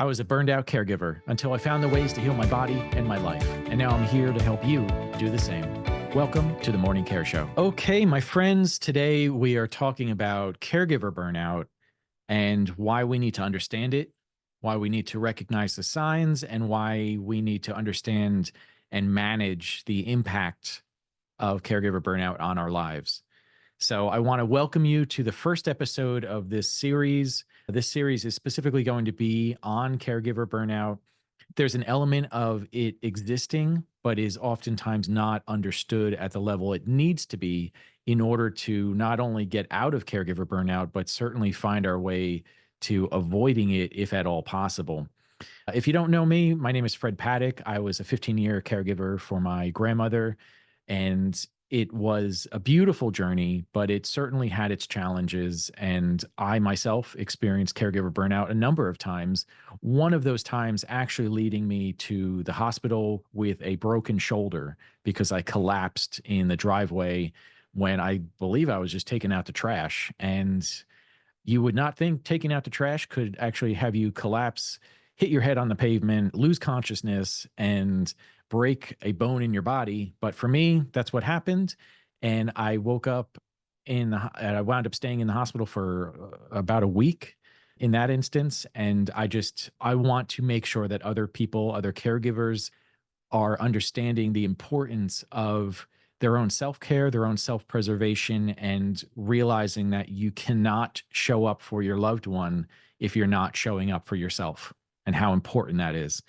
I was a burned out caregiver until I found the ways to heal my body and my life. And now I'm here to help you do the same. Welcome to the Morning Care Show. Okay, my friends, today we are talking about caregiver burnout and why we need to understand it, why we need to recognize the signs, and why we need to understand and manage the impact of caregiver burnout on our lives. So I want to welcome you to the first episode of this series. This series is specifically going to be on caregiver burnout. There's an element of it existing, but is oftentimes not understood at the level it needs to be in order to not only get out of caregiver burnout, but certainly find our way to avoiding it if at all possible. If you don't know me, my name is Fred Patak. I was a 15-year caregiver for my grandmother, and it was a beautiful journey, but it certainly had its challenges. And I myself experienced caregiver burnout a number of times. One of those times actually leading me to the hospital with a broken shoulder because I collapsed in the driveway when I believe I was just taking out the trash. And you would not think taking out the trash could actually have you collapse, hit your head on the pavement, lose consciousness, and break a bone in your body. But for me, that's what happened. And I woke up and I wound up staying in the hospital for about a week in that instance. And I want to make sure that other people, other caregivers are understanding the importance of their own self-care, their own self-preservation, and realizing that you cannot show up for your loved one if you're not showing up for yourself, and how important that is.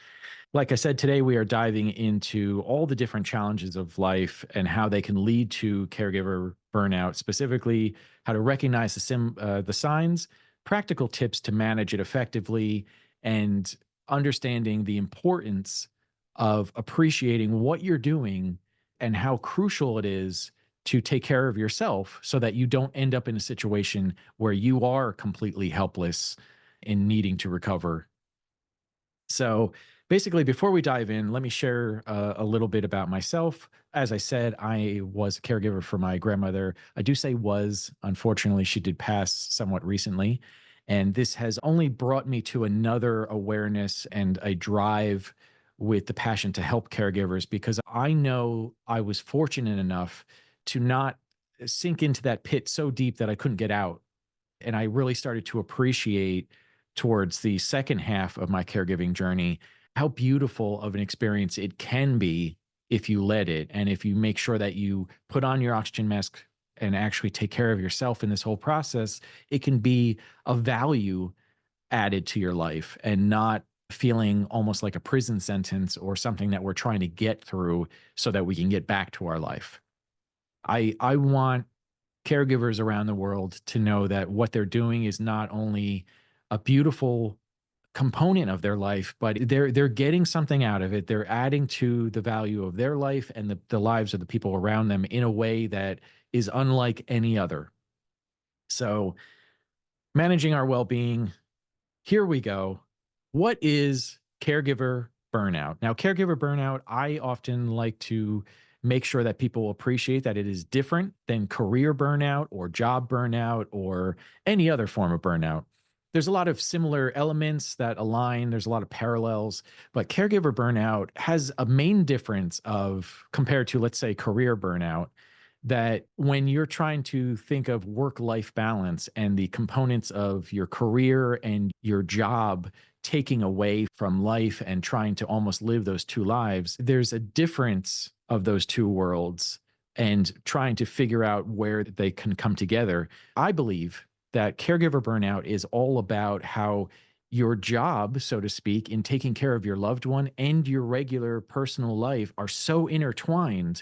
Like I said, today we are diving into all the different challenges of life and how they can lead to caregiver burnout, specifically how to recognize the signs, practical tips to manage it effectively, and understanding the importance of appreciating what you're doing and how crucial it is to take care of yourself so that you don't end up in a situation where you are completely helpless in needing to recover. So basically, before we dive in, let me share a little bit about myself. As I said, I was a caregiver for my grandmother. I do say was. Unfortunately, she did pass somewhat recently. And this has only brought me to another awareness and a drive with the passion to help caregivers, because I know I was fortunate enough to not sink into that pit so deep that I couldn't get out. And I really started to appreciate towards the second half of my caregiving journey how beautiful of an experience it can be if you let it, and if you make sure that you put on your oxygen mask and actually take care of yourself in this whole process. It can be a value added to your life and not feeling almost like a prison sentence or something that we're trying to get through so that we can get back to our life. I want caregivers around the world to know that what they're doing is not only a beautiful component of their life, but they're getting something out of it. They're adding to the value of their life and the lives of the people around them in a way that is unlike any other. So managing our well-being, here we go. What is caregiver burnout? Now, caregiver burnout, I often like to make sure that people appreciate that it is different than career burnout or job burnout or any other form of burnout. There's a lot of similar elements that align, there's a lot of parallels, but caregiver burnout has a main difference of compared to, let's say, career burnout, that when you're trying to think of work-life balance and the components of your career and your job taking away from life and trying to almost live those two lives, there's a difference of those two worlds and trying to figure out where they can come together. I believe that caregiver burnout is all about how your job, so to speak, in taking care of your loved one and your regular personal life are so intertwined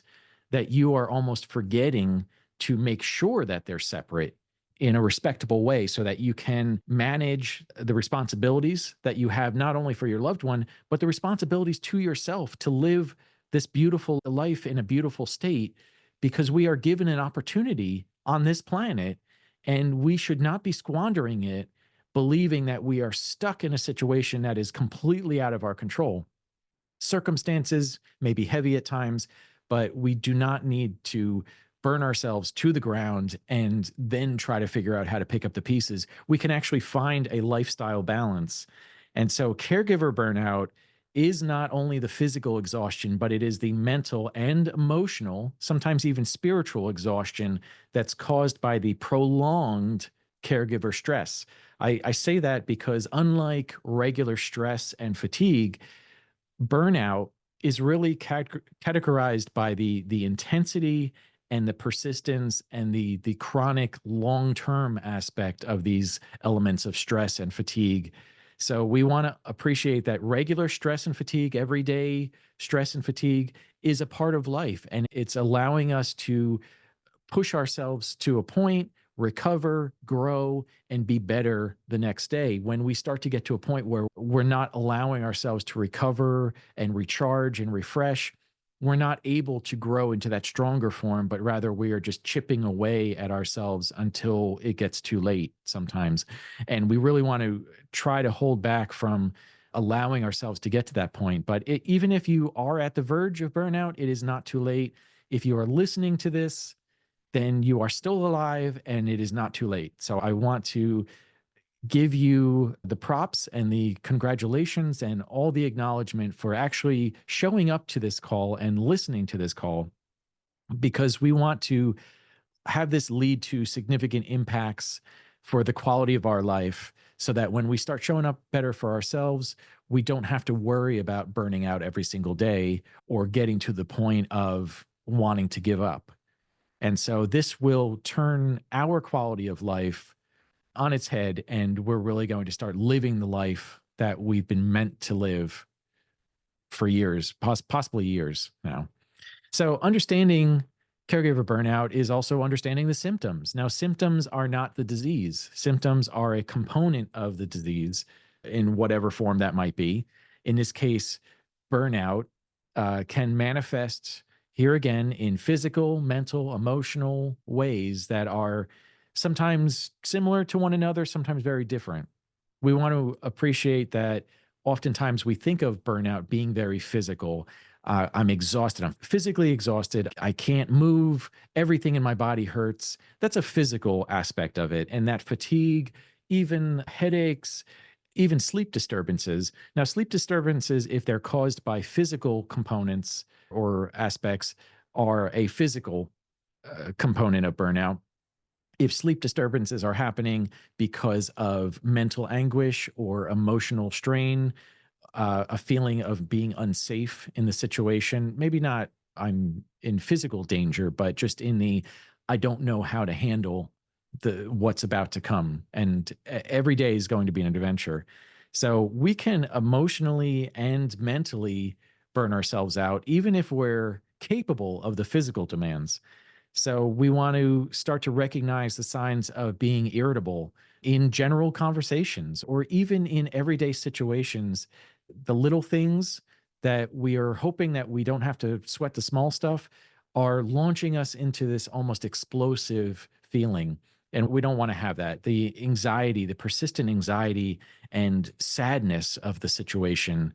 that you are almost forgetting to make sure that they're separate in a respectable way so that you can manage the responsibilities that you have, not only for your loved one, but the responsibilities to yourself to live this beautiful life in a beautiful state, because we are given an opportunity on this planet and we should not be squandering it, believing that we are stuck in a situation that is completely out of our control. Circumstances may be heavy at times, but we do not need to burn ourselves to the ground and then try to figure out how to pick up the pieces. We can actually find a lifestyle balance. And so caregiver burnout is not only the physical exhaustion, but it is the mental and emotional, sometimes even spiritual exhaustion that's caused by the prolonged caregiver stress. I say that because unlike regular stress and fatigue, burnout is really categorized by the intensity and the persistence and the chronic long-term aspect of these elements of stress and fatigue. So we want to appreciate that regular stress and fatigue, everyday stress and fatigue is a part of life, and it's allowing us to push ourselves to a point, recover, grow, and be better the next day. When we start to get to a point where we're not allowing ourselves to recover and recharge and refresh, we're not able to grow into that stronger form, but rather we are just chipping away at ourselves until it gets too late sometimes. And we really want to try to hold back from allowing ourselves to get to that point. But even if you are at the verge of burnout, it is not too late. If you are listening to this, then you are still alive and it is not too late. So I want to give you the props and the congratulations and all the acknowledgement for actually showing up to this call and listening to this call, because we want to have this lead to significant impacts for the quality of our life, so that when we start showing up better for ourselves, we don't have to worry about burning out every single day or getting to the point of wanting to give up. And so this will turn our quality of life on its head, and we're really going to start living the life that we've been meant to live for years, possibly years now. So, understanding caregiver burnout is also understanding the symptoms. Now, symptoms are not the disease, symptoms are a component of the disease in whatever form that might be. In this case, burnout can manifest here again in physical, mental, emotional ways that are sometimes similar to one another, sometimes very different. We want to appreciate that oftentimes we think of burnout being very physical. I'm exhausted. I'm physically exhausted. I can't move. Everything in my body hurts. That's a physical aspect of it. And that fatigue, even headaches, even sleep disturbances. Now, sleep disturbances, if they're caused by physical components or aspects, are a physical component of burnout. If sleep disturbances are happening because of mental anguish or emotional strain, a feeling of being unsafe in the situation, maybe not I'm in physical danger, but just in the I don't know how to handle the what's about to come. And every day is going to be an adventure. So we can emotionally and mentally burn ourselves out, even if we're capable of the physical demands. So we want to start to recognize the signs of being irritable in general conversations or even in everyday situations. The little things that we are hoping that we don't have to sweat the small stuff are launching us into this almost explosive feeling. And we don't want to have that. The anxiety, the persistent anxiety and sadness of the situation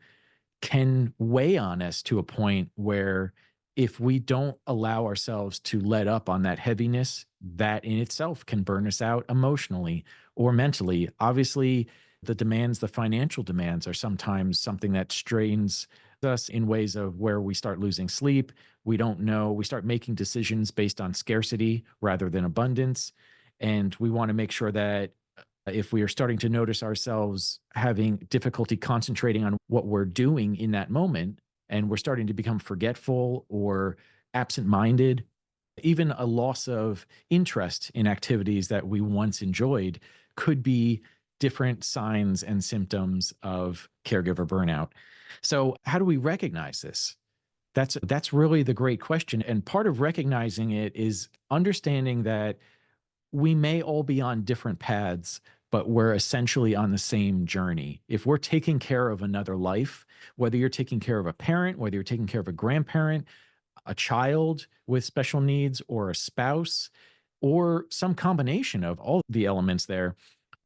can weigh on us to a point where if we don't allow ourselves to let up on that heaviness, that in itself can burn us out emotionally or mentally. Obviously, the demands, the financial demands, are sometimes something that strains us in ways of where we start losing sleep. We don't know. We start making decisions based on scarcity rather than abundance. And we want to make sure that if we are starting to notice ourselves having difficulty concentrating on what we're doing in that moment, and we're starting to become forgetful or absent minded, even a loss of interest in activities that we once enjoyed could be different signs and symptoms of caregiver burnout. So, how do we recognize this? That's really the great question. And part of recognizing it is understanding that we may all be on different paths, but we're essentially on the same journey. If we're taking care of another life, whether you're taking care of a parent, whether you're taking care of a grandparent, a child with special needs, or a spouse, or some combination of all the elements there,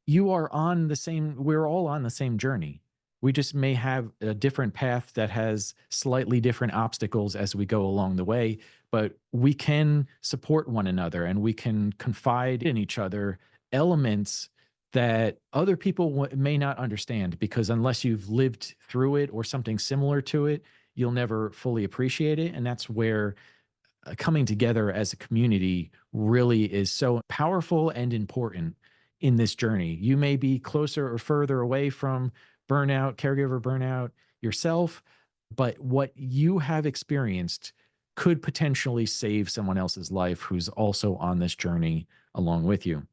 you are on the same, we're all on the same journey. We just may have a different path that has slightly different obstacles as we go along the way, but we can support one another and we can confide in each other elements that other people may not understand, because unless you've lived through it or something similar to it, you'll never fully appreciate it. And that's where coming together as a community really is so powerful and important in this journey. You may be closer or further away from burnout, caregiver burnout yourself, but what you have experienced could potentially save someone else's life who's also on this journey along with you.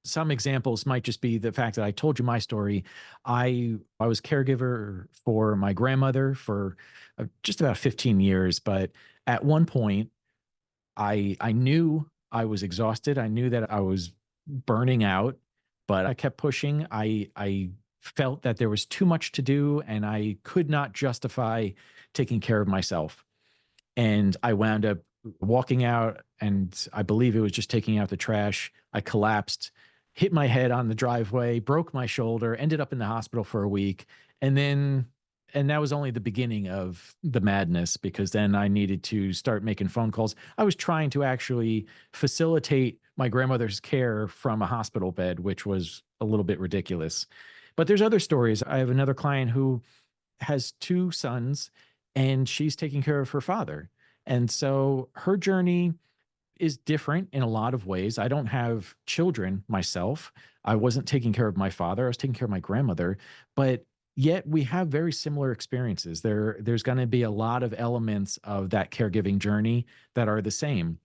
Some examples might just be the fact that I told you my story. I was caregiver for my grandmother for just about 15 years, but at one point I knew I was exhausted. I knew that I was burning out, but I kept pushing. I felt that there was too much to do and I could not justify taking care of myself. And I wound up walking out, and I believe it was just taking out the trash. I collapsed, hit my head on the driveway, broke my shoulder, ended up in the hospital for a week. And then, and that was only the beginning of the madness, because then I needed to start making phone calls. I was trying to actually facilitate my grandmother's care from a hospital bed, which was a little bit ridiculous. But there's other stories. I have another client who has two sons, and she's taking care of her father. And so her journey is different in a lot of ways. I don't have children myself. I wasn't taking care of my father. I was taking care of my grandmother, but yet we have very similar experiences. There's going to be a lot of elements of that caregiving journey that are the same.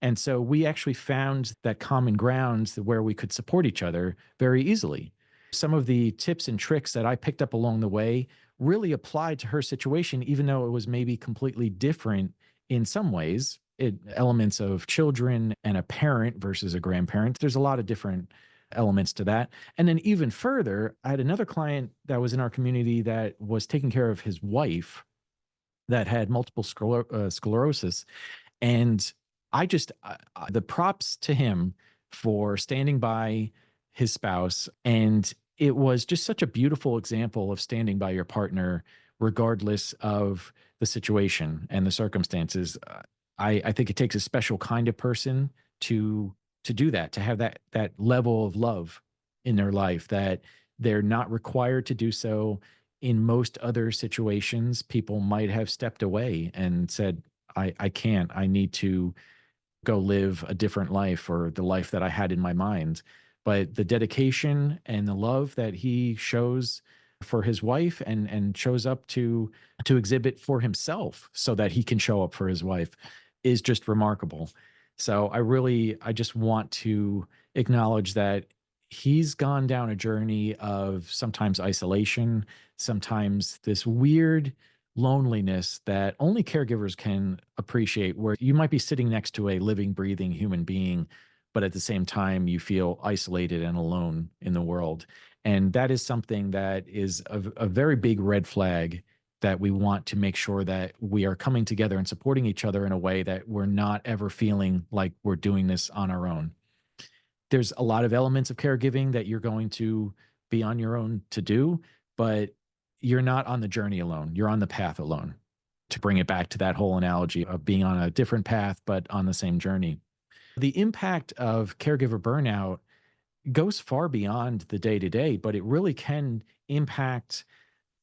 And so we actually found that common ground where we could support each other very easily. Some of the tips and tricks that I picked up along the way really applied to her situation, even though it was maybe completely different in some ways. Elements of children and a parent versus a grandparent. There's a lot of different elements to that. And then even further, I had another client that was in our community that was taking care of his wife that had multiple sclerosis. And the props to him for standing by his spouse. And it was just such a beautiful example of standing by your partner, regardless of the situation and the circumstances. I think it takes a special kind of person to do that, to have that level of love in their life, that they're not required to do so. In most other situations, people might have stepped away and said, I can't, I need to go live a different life, or the life that I had in my mind. But the dedication and the love that he shows for his wife, and shows up to exhibit for himself so that he can show up for his wife, is just remarkable. So I just want to acknowledge that he's gone down a journey of sometimes isolation, sometimes this weird loneliness that only caregivers can appreciate, where you might be sitting next to a living, breathing human being, but at the same time, you feel isolated and alone in the world. And that is something that is a very big red flag, that we want to make sure that we are coming together and supporting each other in a way that we're not ever feeling like we're doing this on our own. There's a lot of elements of caregiving that you're going to be on your own to do, but you're not on the journey alone. You're on the path alone. To bring it back to that whole analogy of being on a different path, but on the same journey. The impact of caregiver burnout goes far beyond the day to day, but it really can impact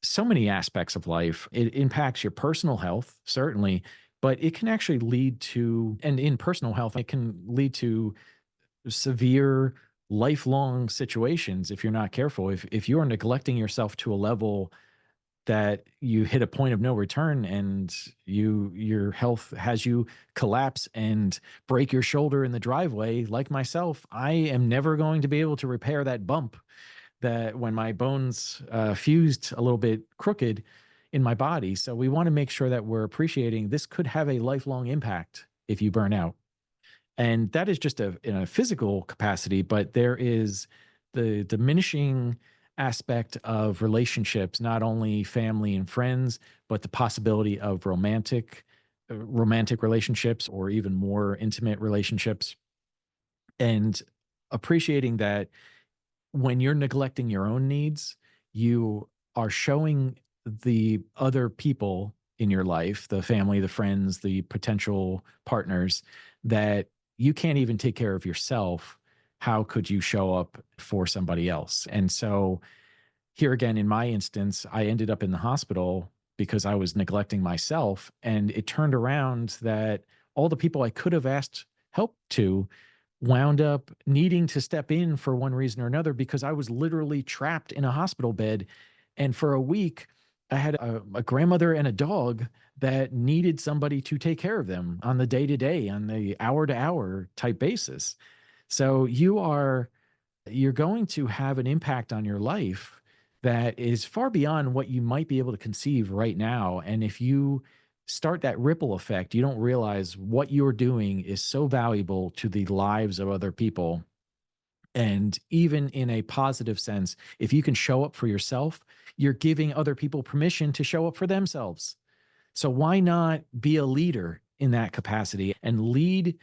so many aspects of life. It impacts your personal health, certainly, but it can actually lead to, and in personal health, it can lead to severe lifelong situations if you're not careful. If you're neglecting yourself to a level that you hit a point of no return, and your health has you collapse and break your shoulder in the driveway, like myself, I am never going to be able to repair that bump, that when my bones fused a little bit crooked in my body. So we want to make sure that we're appreciating this could have a lifelong impact if you burn out. And that is just in a physical capacity, but there is the diminishing aspect of relationships, not only family and friends, but the possibility of romantic relationships, or even more intimate relationships. And appreciating that when you're neglecting your own needs, you are showing the other people in your life, the family, the friends, the potential partners, that you can't even take care of yourself. how could you show up for somebody else? And so here again, in my instance, I ended up in the hospital because I was neglecting myself. And it turned around that all the people I could have asked help to wound up needing to step in for one reason or another because I was literally trapped in a hospital bed. And for a week, I had a grandmother and a dog that needed somebody to take care of them on the day to day, on the hour to hour type basis. So you're going to have an impact on your life that is far beyond what you might be able to conceive right now. And if you start that ripple effect, you don't realize what you're doing is so valuable to the lives of other people. And even in a positive sense, if you can show up for yourself, you're giving other people permission to show up for themselves. So why not be a leader in that capacity and lead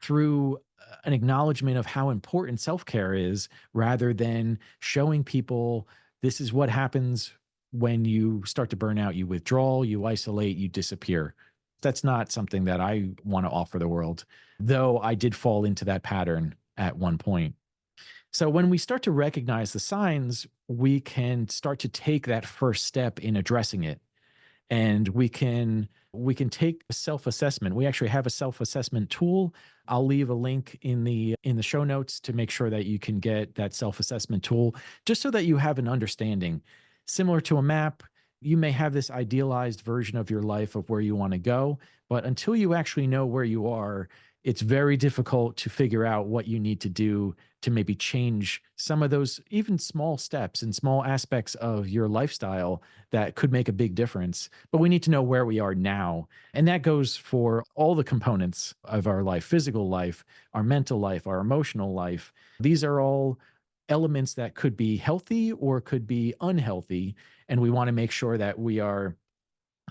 through an acknowledgement of how important self-care is rather than showing people this is what happens when you start to burn out. You withdraw, you isolate, you disappear. That's not something that I want to offer the world, though I did fall into that pattern at one point. So when we start to recognize the signs, we can start to take that first step in addressing it, and we can take a self-assessment. We actually have a self-assessment tool. I'll leave a link in the show notes to make sure that you can get that self-assessment tool, just so that you have an understanding. Similar to a map, you may have this idealized version of your life of where you want to go, but until you actually know where you are, it's very difficult to figure out what you need to do to maybe change some of those even small steps and small aspects of your lifestyle that could make a big difference. But we need to know where we are now. And that goes for all the components of our life: physical life, our mental life, our emotional life. These are all elements that could be healthy or could be unhealthy. And we want to make sure that we are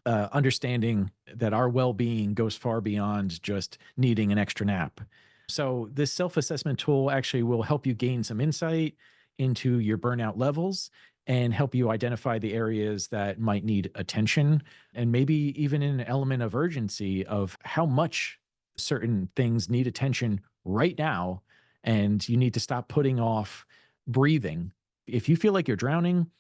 understanding that our well-being goes far beyond just needing an extra nap. So this self-assessment tool actually will help you gain some insight into your burnout levels and help you identify the areas that might need attention, and maybe even in an element of urgency of how much certain things need attention right now. And you need to stop putting off breathing. If you feel like you're drowning,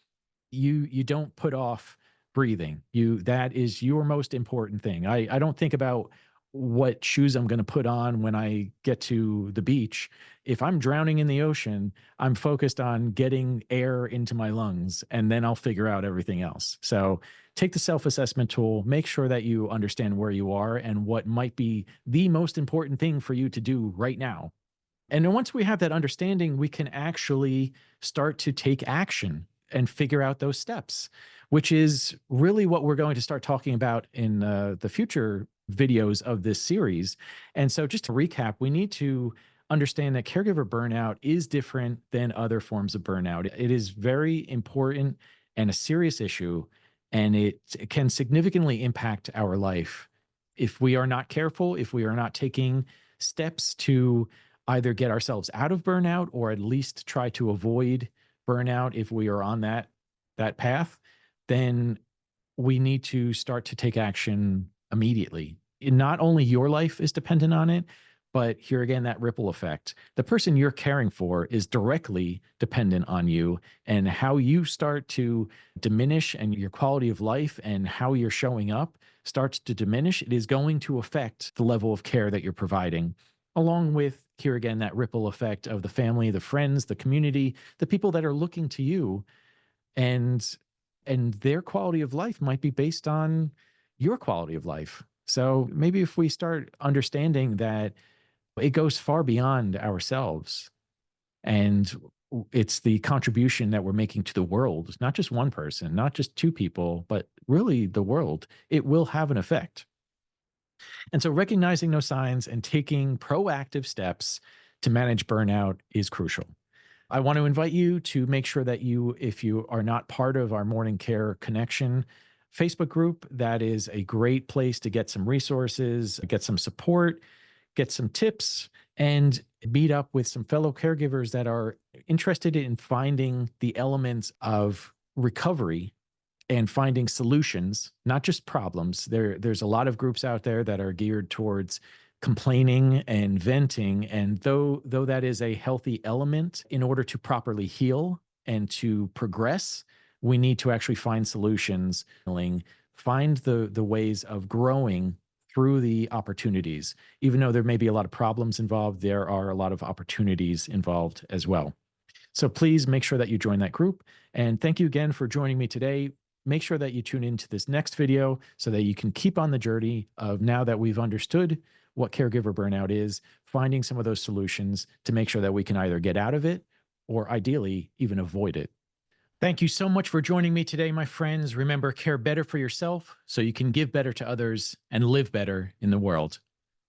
you don't put off breathing. That is your most important thing. I don't think about what shoes I'm going to put on when I get to the beach. If I'm drowning in the ocean, I'm focused on getting air into my lungs, and then I'll figure out everything else. So take the self-assessment tool, make sure that you understand where you are and what might be the most important thing for you to do right now. And then once we have that understanding, we can actually start to take action and figure out those steps, which is really what we're going to start talking about in the future videos of this series. And so, just to recap, we need to understand that caregiver burnout is different than other forms of burnout. It is very important and a serious issue, and it can significantly impact our life if we are not careful, if we are not taking steps to either get ourselves out of burnout or at least try to avoid burnout if we are on that path. Then we need to start to take action immediately. And not only your life is dependent on it, but here again, that ripple effect. The person you're caring for is directly dependent on you, and how you start to diminish and your quality of life and how you're showing up starts to diminish. It is going to affect the level of care that you're providing, along with, here again, that ripple effect of the family, the friends, the community, the people that are looking to you, and their quality of life might be based on your quality of life. So maybe if we start understanding that it goes far beyond ourselves, and it's the contribution that we're making to the world, not just one person, not just two people, but really the world, it will have an effect. And so recognizing those signs and taking proactive steps to manage burnout is crucial. I want to invite you to make sure that if you are not part of our Morning Care Connection Facebook group, that is a great place to get some resources, get some support, get some tips, and meet up with some fellow caregivers that are interested in finding the elements of recovery and finding solutions, not just problems. There's a lot of groups out there that are geared towards complaining and venting. And though that is a healthy element, in order to properly heal and to progress, we need to actually find solutions, find the ways of growing through the opportunities. Even though there may be a lot of problems involved, there are a lot of opportunities involved as well. So please make sure that you join that group. And thank you again for joining me today. Make sure that you tune into this next video so that you can keep on the journey of, now that we've understood what caregiver burnout is, finding some of those solutions to make sure that we can either get out of it or ideally even avoid it. Thank you so much for joining me today, my friends. Remember, care better for yourself so you can give better to others and live better in the world.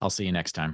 I'll see you next time.